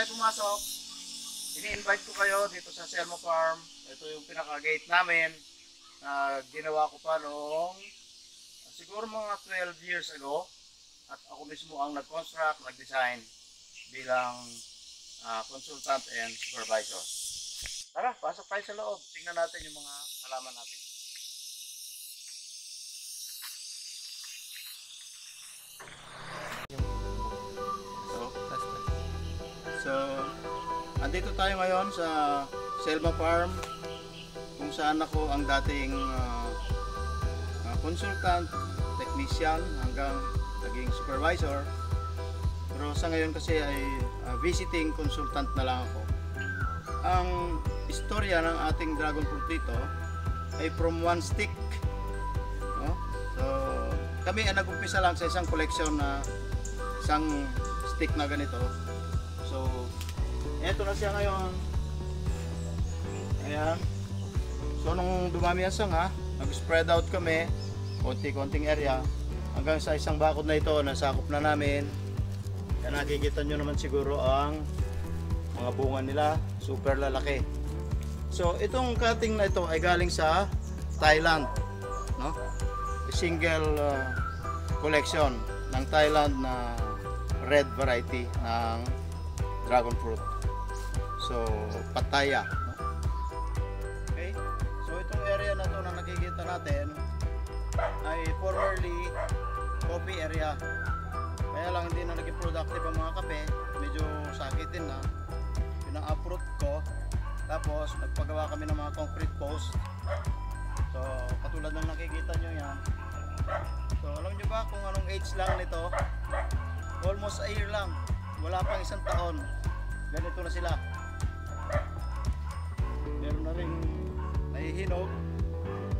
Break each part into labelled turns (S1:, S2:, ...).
S1: tayo pumasok, ini-invite ko kayo dito sa Selma Farm. Ito yung pinaka-gate namin na ginawa ko pa noong siguro mga 12 years ago. At ako mismo ang nag-construct, nag-design bilang consultant and supervisor. Tara, pasok tayo sa loob. Tingnan natin yung mga halaman natin. So, andito tayo ngayon sa Selma Farm kung saan ako ang dating consultant, technician hanggang naging supervisor. Pero sa ngayon kasi ay visiting consultant na lang ako. Ang istorya ng ating dragon fruit dito ay from one stick. No? So, kami ay nag-umpisa lang sa isang collection na isang stick na ganito. So, eto na siya ngayon. Ayan. So, nung dumami ang sanga, nag-spread out kami, konti-konting area, hanggang sa isang bakod na ito, nasakop na namin. Kaya nakikita nyo naman siguro ang mga bunga nila, super lalaki. So, itong cutting na ito ay galing sa Thailand. No? A single collection ng Thailand na red variety ng dragon fruit. So, Pattaya. No? Okay? So, itong area na to na nakikita natin ay formerly coffee area. Kaya lang hindi na naging productive ang mga kape. Medyo sakitin na. Pina-uproot ko. Tapos, nagpagawa kami ng mga concrete post. So, katulad ng nakikita nyo yan. So, alam nyo ba kung anong age lang nito? Almost a year lang. Wala pang isang taon. Ganito na sila. Meron na rin nahihinog.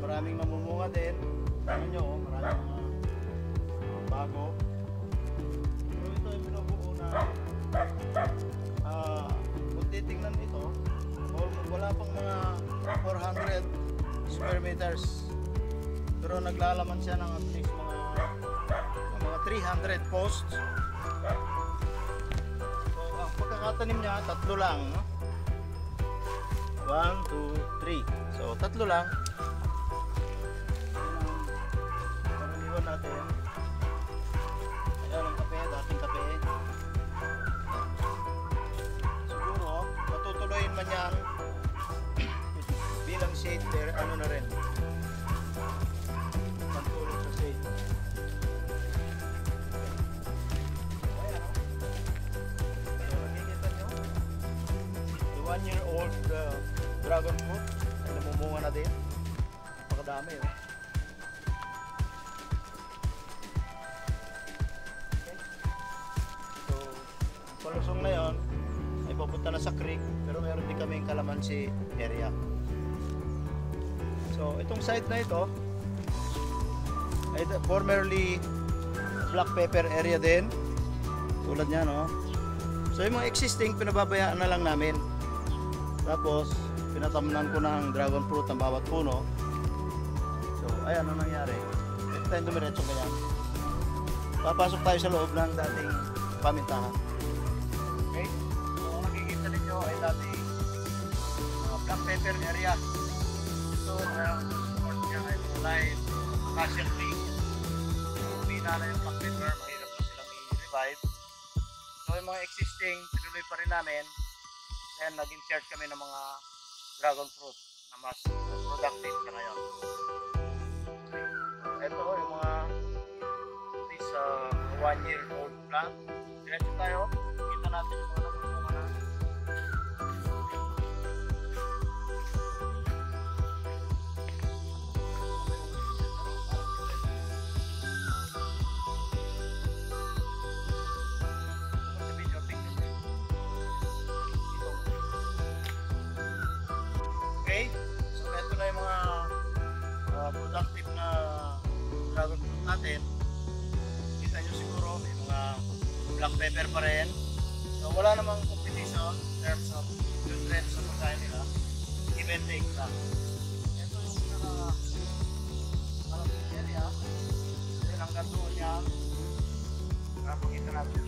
S1: Maraming namumunga din. Ano nyo, maraming bago. Pero ito yung binubuo na kung titingnan ito, wala pang mga 400 square meters. Pero naglalaman siya ng at least mga 300 posts. Pagkakatanim niya, tatlo lang. 1, 2, 3. So, tatlo lang. Karaniwan natin. Ayan ang kape, dating kape. Siguro, matutuloyin man yan bilang shade, ano na rin. Pantulog sa shade. 1-year-old dragon fruit ay namumunga na din. Napakadami oh. Okay. So, ang palusong na yon ay papunta na sa creek, pero meron din kaming calamansi area. So, itong site na ito ay formerly black pepper area din. Tulad niya no. So, yung mga existing pinababayaan na lang namin. Tapos, pinatamnan ko ng dragon fruit ang bawat puno. So, ayan ang nangyari. Pwede tayong dumiretso ganyan. Papasok tayo sa loob ng dating pamintahan. Okay? So, kung nakikita ninyo ay dating black pepper area. So, ang support niya ay live acacia tree. Kung pina na yung black pepper, mahirap na silang i-revive. So, yung mga existing, tinuloy pa rin namin. And nag-insert kami ng mga dragon fruit na mas productive na ngayon. Ito yung mga this 1-year-old plant. Diretso tayo, kita natin yung mga namumunga na. Okay, so ito na yung mga productive na dragon fruit natin. Kita nyo siguro may mga black pepper pa rin. So wala namang competition in terms of nutrients sa pagkain nila. Give and take lang. Ito yung area. Then hanggang doon niya. Pakita natin.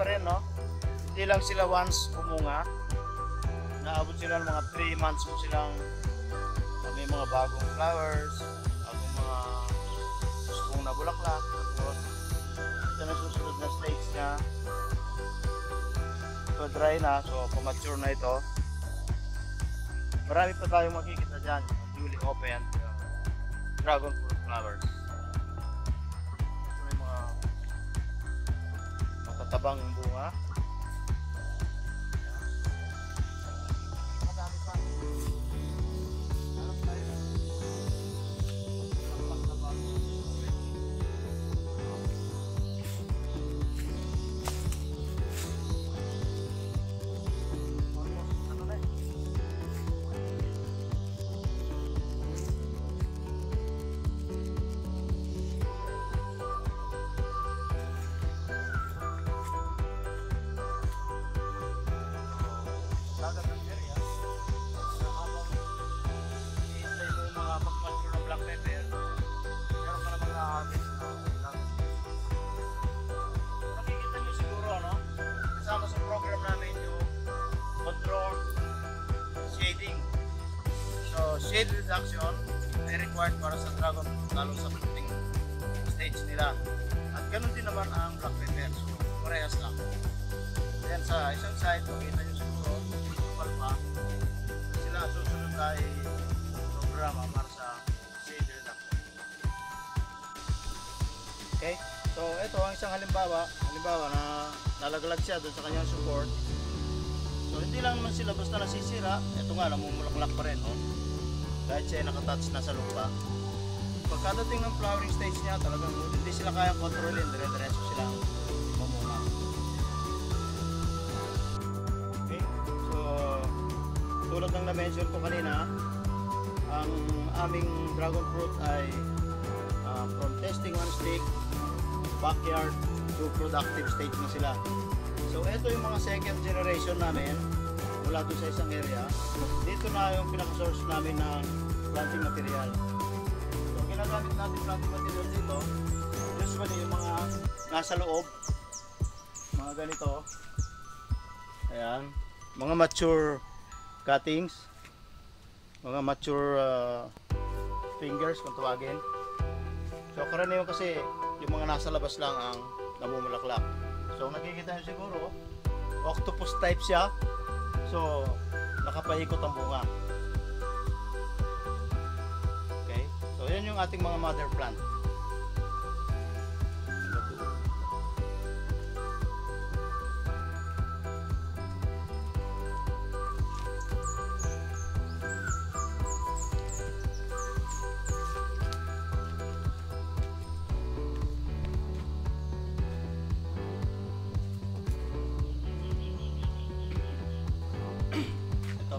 S1: pa rin, no? Hindi lang sila once bumunga. Naabot sila ng mga 3 months mo silang may mga bagong flowers, bagong mga guspong na bulaklak. Tapos ito na susunod na stage niya. Ito dry na, so pumature na ito. Marami pa tayong makikita dyan, newly opened dragon fruit flowers. Ito may mga matatabang bunga. Madami pa. Harap tayo. Pagtabang. Almost, ano na eh. Dagat ng area. Habang hinihintay mo yung mga pag-mature ng black pepper, meron ka naman na-harvest na dagat. Nakikita nyo siguro, no? Kasama sa program namin yung controlled shading. So, shade reduction ay required para sa dragon fruit, lalo sa fruiting stage nila. At ganun din naman ang black pepper. So, parehas lang. Ayan sa isang side, makita nyo siguro, pa sila susunod ay programa para sa shade reduction. Okay, so ito ang isang halimbawa na nalaglag siya doon sa kanyang support. So hindi lang naman sila basta nasisira, ito nga namumulaklak pa rin, oh. Kahit siya ay nakatouch na sa lupa. Pagkadating ng flowering stage niya, talagang hindi sila kaya kontrolin, dire-diretso silang mamunga. Tulad ng na-mention ko kanina, ang aming dragon fruit ay from testing on stick, backyard to productive stage na sila. So ito yung mga second generation namin mula doon sa isang area. Dito na yung pinaka-source namin ng planting material. So ginagamit natin planting material dito, usually yung mga nasa loob, mga ganito. Ayan, mga mature cuttings, mga mature fingers kung tawagin. So karaniwan kasi yung mga nasa labas lang ang namumulaklak. So nakikita nyo siguro, octopus type siya. So nakapaikot ang bunga. Okay, so yan yung ating mga mother plant.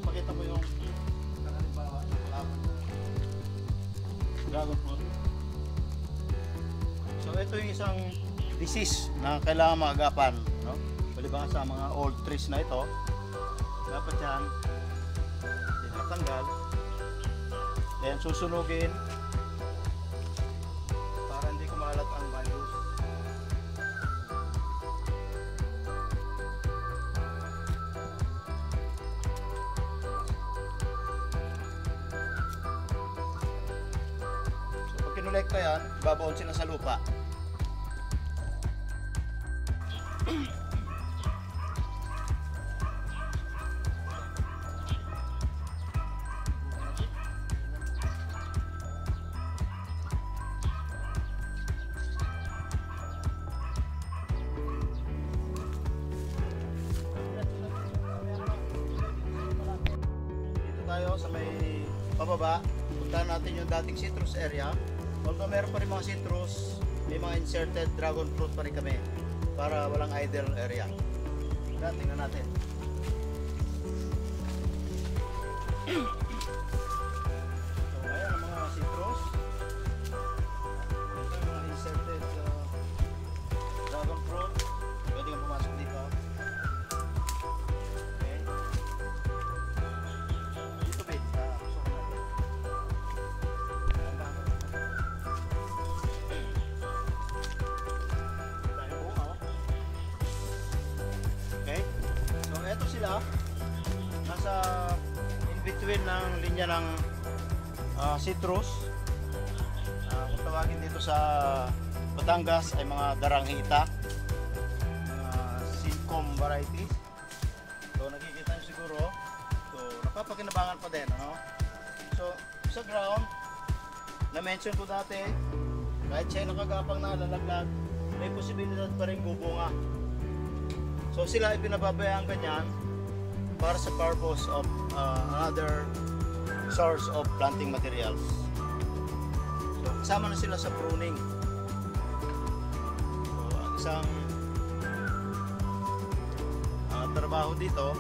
S1: Pakita ko yung halimbawa ng laban ng dragon fruit. So ito yung isang disease na kailangan maagapan, no? Balibang sa mga old trees na ito, dapat yan tinatanggal, then susunugin para hindi kumalat ang virus. Kinolekta yan, babaon sila sa lupa. Dito tayo sa may pababa, puntahan natin yung dating citrus area. Although meron pa rin mga citrus, may mga inserted dragon fruit pa rin kami para walang idle area. Tingnan natin. So ayan ang mga citrus. Ito yung mga inserted dragon fruit. Pwede kang pumasok dito. Okay. Dito ba? gagawin ng linya ng citrus. Kung tawagin dito sa Batangas ay mga daranghita, Sincom varieties. So nakikita nyo siguro, so napapakinabangan pa din, ano? So sa ground, na-mention ko dati, kahit siya nakagapang na lalaglag, may posibilidad pa rin bubunga. So sila ay pinababayaan ganyan para sa purpose of another source of planting materials. So kasama na sila sa pruning. So ang isang trabaho dito,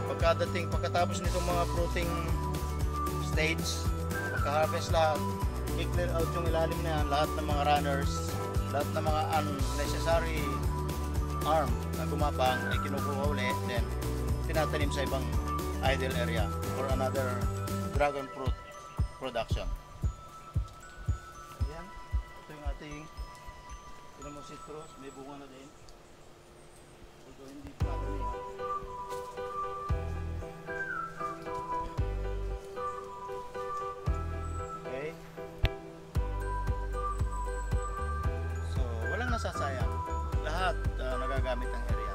S1: pagkatapos nitong mga fruiting stage, pagka-harvest lahat, i-clear out yung ilalim na yan, lahat ng mga runners, lahat ng mga unnecessary arm na gumapang ay kinukuha ulit, then tinatanim sa ibang idle area for another dragon fruit production. Ayan, ito yung ating citrus, may bunga na din. Although hindi pa dami yan. Okay. So, walang nasasayang. Lahat nagagamit ng area.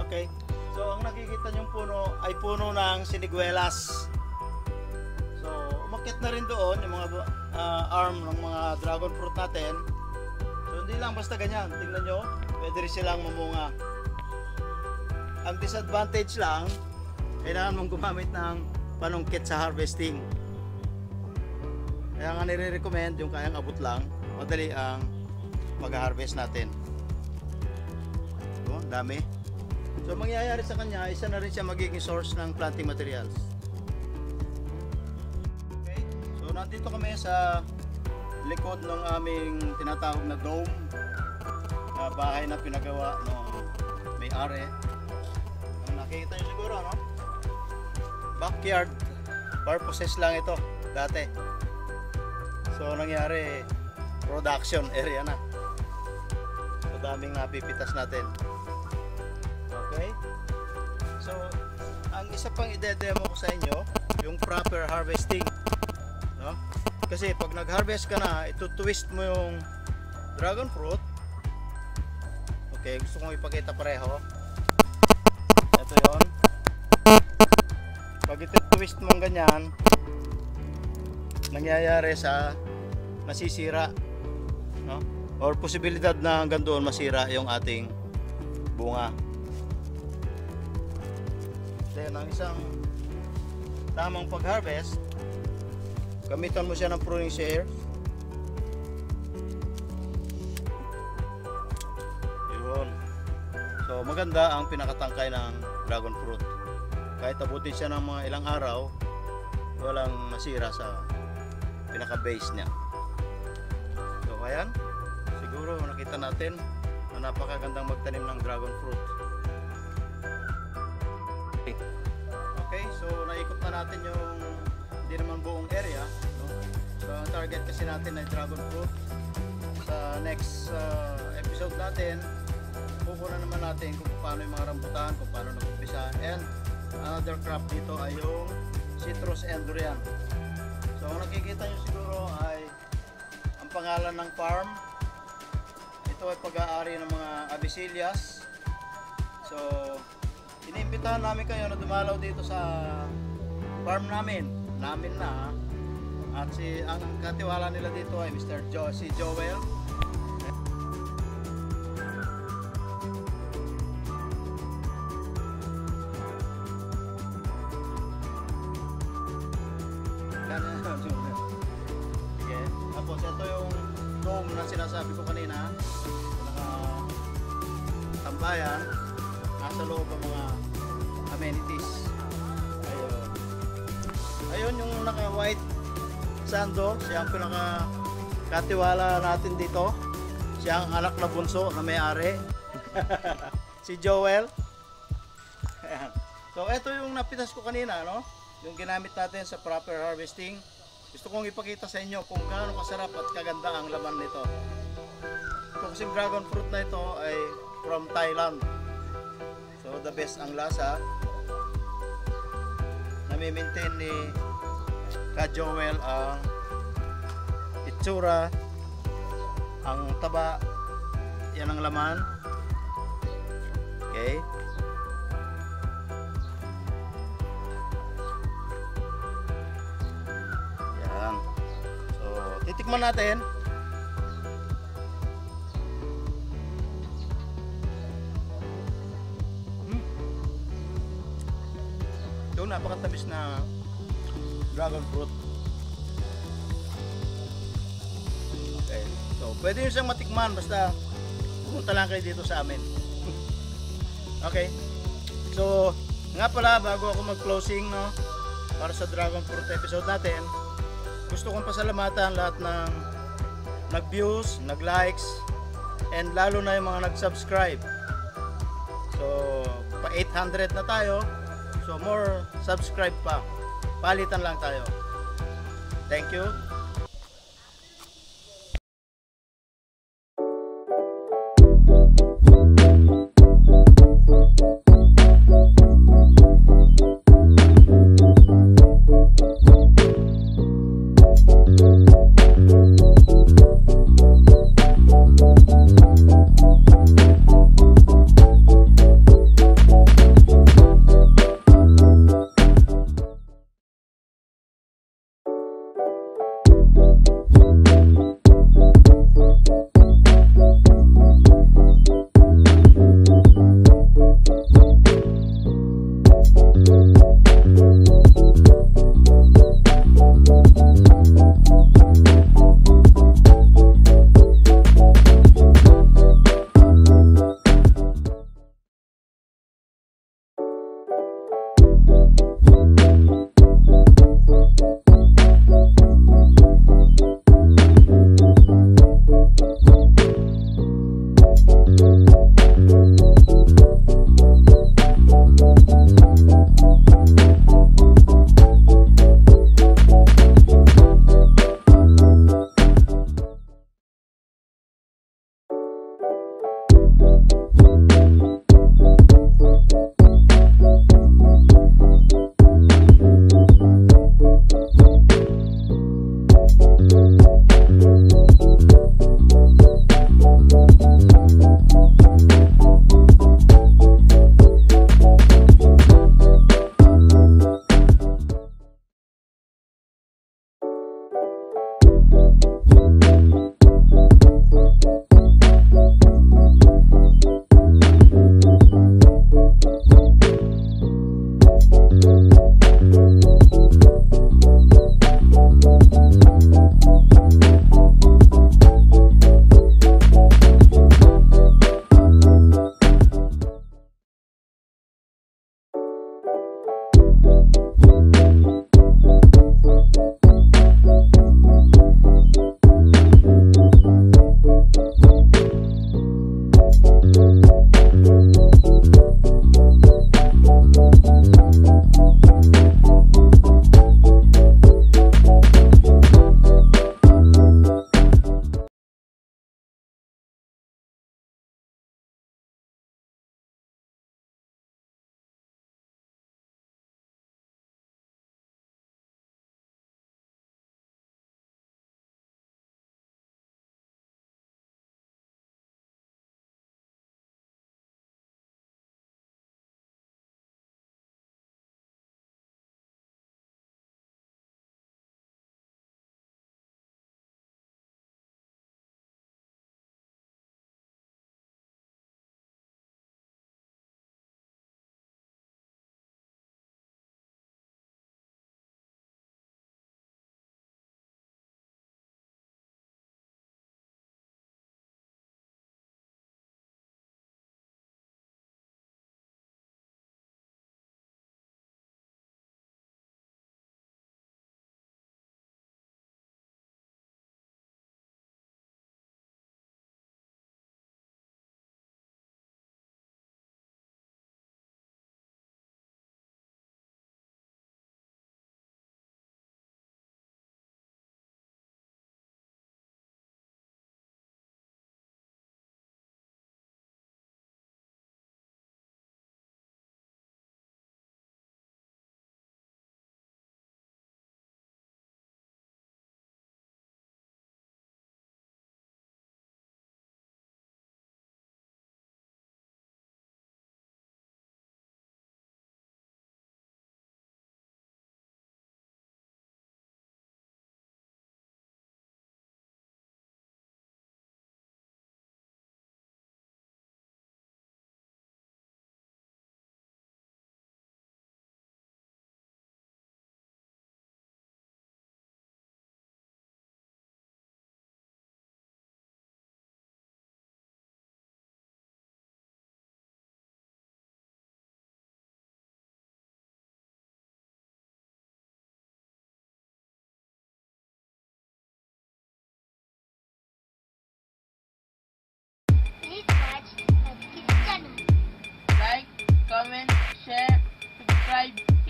S1: Okay. So, ang nakikita niyong puno ay puno ng siniguelas. So, umakyat na rin doon yung mga arm ng mga dragon fruit natin. So, hindi lang basta ganyan. Tingnan nyo, pwede rin silang mamunga. Ang disadvantage lang, kailangan mong gumamit ng panungkit sa harvesting. Kaya nga nire-recommend yung kayang abot lang, madali ang mag-harvest natin. So, dami. So mangyayari sa kanya, isa na rin siya magiging source ng planting materials. Okay, so nandito kami sa likod ng aming tinatawag na dome, na bahay na pinagawa ng may-ari. Ang nakikita nyo siguro, no? Backyard purposes lang ito dati. So nangyari, production area na. So daming napipitas natin. Okay? So, ang isa pang ide-demo ko sa inyo, yung proper harvesting. No? Kasi pag nag-harvest ka na, ito-twist mo yung dragon fruit. Okay, gusto kong ipakita pareho. Ito yon. Pag ito-twist mo ganyan, nangyayari sa masisira. No? Or posibilidad na hanggang doon masira yung ating bunga. Then ang isang tamang pag-harvest, gamitan mo siya ng pruning shears. Yun. So maganda ang pinakatangkay ng dragon fruit. Kahit abutin siya ng mga ilang araw, walang masira sa pinaka-base niya. So ayan, siguro nakita natin na napakagandang magtanim ng dragon fruit. Okay, so naikot na natin yung hindi naman buong area, no? So ang target kasi natin ay dragon fruit. Sa next episode natin, kukunan naman natin kung paano yung mga rambutan, kung paano nag-umpisa, and another crop dito ay yung citrus and durian. So ang nakikita nyo siguro ay ang pangalan ng farm. Ito ay pag-aari ng mga abesillas. So iniimbitahan namin kayo na dumalaw dito sa farm namin na, at ang katiwala nila dito ay si Joel. Okay. Tapos ito yung dome na sinasabi ko kanina, tambayan. Nasa loob ang mga amenities. Ayun. Ayun yung naka-white sando. Siya ang pinaka-katiwala natin dito. Siya ang anak na bunso na may-ari. Si Joel. So ito yung napitas ko kanina, no? Yung ginamit natin sa proper harvesting. Gusto kong ipakita sa inyo kung gaano kasarap at kaganda ang laman nito. Ito kasing dragon fruit na ito ay from Thailand. So the best ang lasa. nami-maintain ni Ka Joel ang itsura, ang taba, yan ang laman. Okay. Yan. So, titikman natin. Yung napakatamis na dragon fruit. Okay. So, pwede nyo siyang matikman basta pumunta lang kayo dito sa amin. Okay. So, nga pala, bago ako mag-closing, no, para sa dragon fruit episode natin, gusto kong pasalamatan lahat ng nag-views, nag-likes, and lalo na yung mga nag-subscribe. So, pa 800 na tayo. So, more subscribe pa. Palitan lang tayo. Thank you.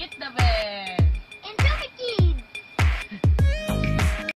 S2: Hit the bell!